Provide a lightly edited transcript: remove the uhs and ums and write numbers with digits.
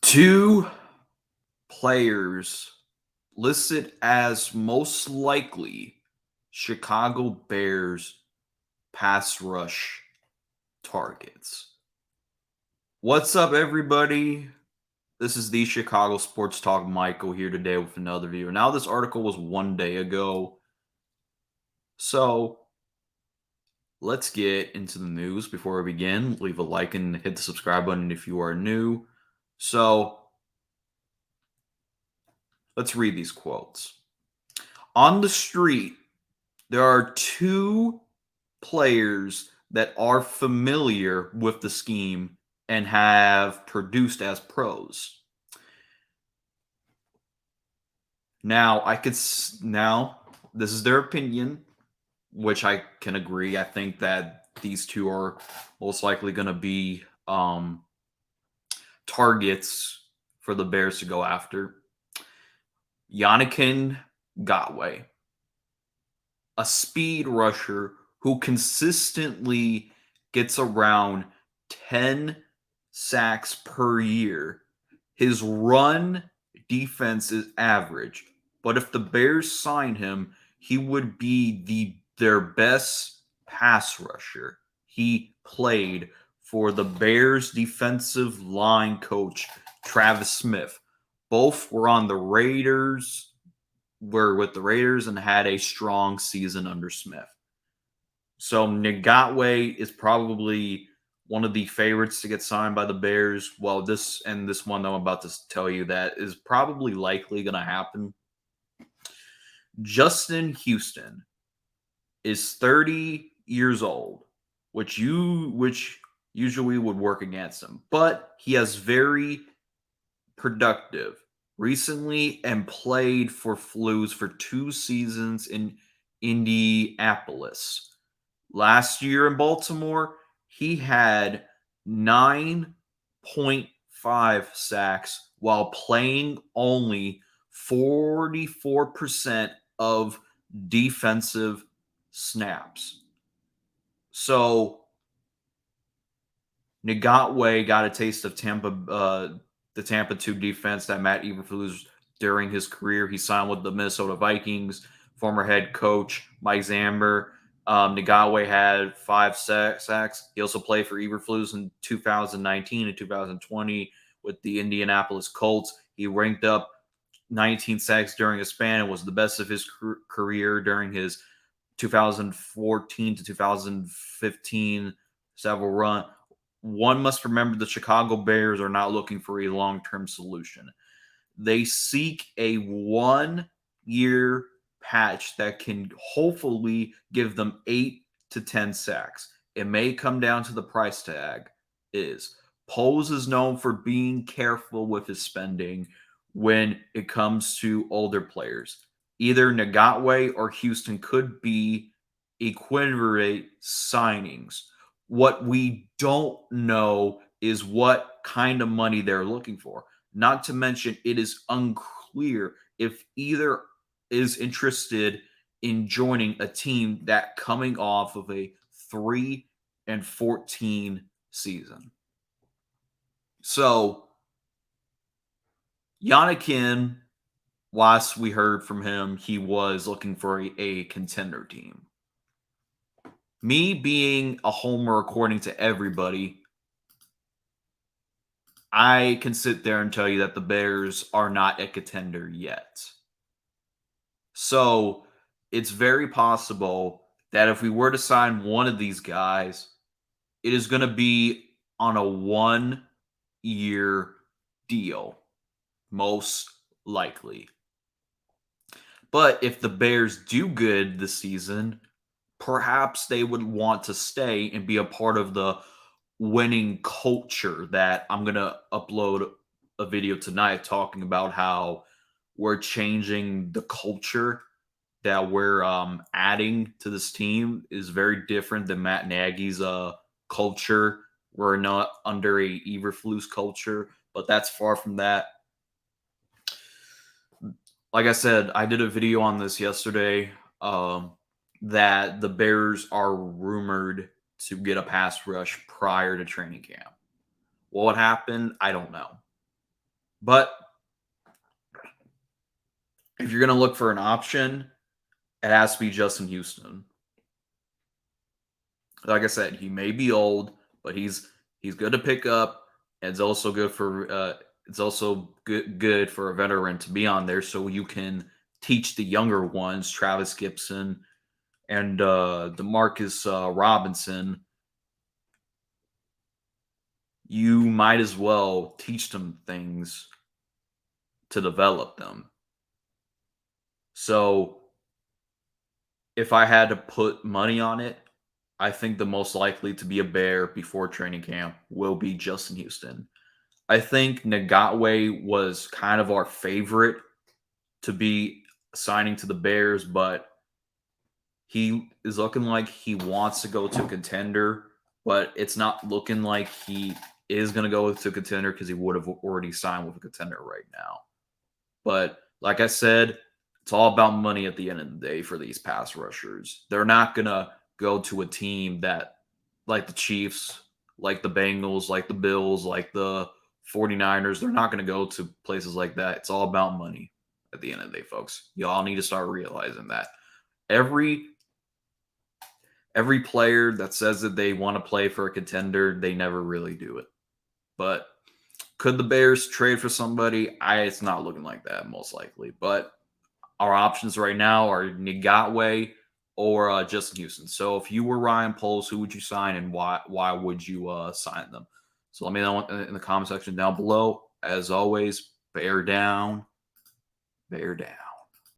Two players listed as most likely Chicago Bears pass rush targets. What's up, everybody? This is the Chicago Sports Talk Michael here today with another video. Now, this article was one day ago, so let's get into the news. Before we begin, leave a like and hit the subscribe button if you are new. So, let's read these quotes. On the street, there are two players that are familiar with the scheme and have produced as pros. Now, now this is their opinion, which I can agree. I think that these two are most likely going to be targets for the Bears to go after. Yannick Ngakoue, a speed rusher who consistently gets around 10 sacks per year. His run defense is average, but if the Bears sign him, he would be their best pass rusher. He played for the Bears defensive line coach Travis Smith. Both were on the Raiders, were with the Raiders and had a strong season under Smith. So Ngakoue is probably one of the favorites to get signed by the Bears. Well, this one that I'm about to tell you that is probably likely going to happen. Justin Houston is 30 years old, which usually would work against him, but he has very productive recently and played for Flues for 2 seasons in Indianapolis. Last year in Baltimore, he had 9.5 sacks while playing only 44% of defensive snaps. So Ngakoue got a taste of the Tampa 2 defense that Matt Eberflus during his career. He signed with the Minnesota Vikings. Former head coach Mike Zimmer. Ngakoue had 5 sacks. He also played for Eberflus in 2019 and 2020 with the Indianapolis Colts. He ranked up 19 sacks during a span and was the best of his career during his 2014 to 2015 several run. One must remember the Chicago Bears are not looking for a long-term solution. They seek a 1-year patch that can hopefully give them 8 to 10 sacks. It may come down to the price tag. Poles is known for being careful with his spending when it comes to older players. Either Ngakoue or Houston could be equivalent signings. What we don't know is what kind of money they're looking for. Not to mention, it is unclear if either is interested in joining a team that coming off of a 3-14 season. So, Yannick, last we heard from him, he was looking for a contender team. Me being a homer according to everybody, I can sit there and tell you that the Bears are not a contender yet. So it's very possible that if we were to sign one of these guys, it is going to be on a 1-year deal, most likely. But if the Bears do good this season, perhaps they would want to stay and be a part of the winning culture that I'm going to upload a video tonight talking about how we're changing the culture that we're adding to this team is very different than Matt Nagy's culture. We're not under a Eberflus culture, but that's far from that. Like I said, I did a video on this yesterday that the Bears are rumored to get a pass rush prior to training camp. What would happen? I don't know. But if you're going to look for an option, it has to be Justin Houston. Like I said, he may be old, but he's good to pick up. And it's also good for a veteran to be on there, so you can teach the younger ones, Travis Gibson and Demarcus Robinson. You might as well teach them things to develop them. So if I had to put money on it, I think the most likely to be a Bear before training camp will be Justin Houston. I think Ngakwe was kind of our favorite to be signing to the Bears, but he is looking like he wants to go to a contender, but it's not looking like he is going to go to a contender because he would have already signed with a contender right now. But like I said, it's all about money at the end of the day for these pass rushers. They're not going to go to a team that, like the Chiefs, like the Bengals, like the Bills, like the 49ers, they're not going to go to places like that. It's all about money at the end of the day, folks. Y'all need to start realizing that. Every player that says that they want to play for a contender, they never really do it. But could the Bears trade for somebody? It's not looking like that, most likely. But our options right now are Ngakwe or Justin Houston. So if you were Ryan Poles, who would you sign and why? Why would you sign them? So let me know in the comment section down below. As always, bear down, bear down.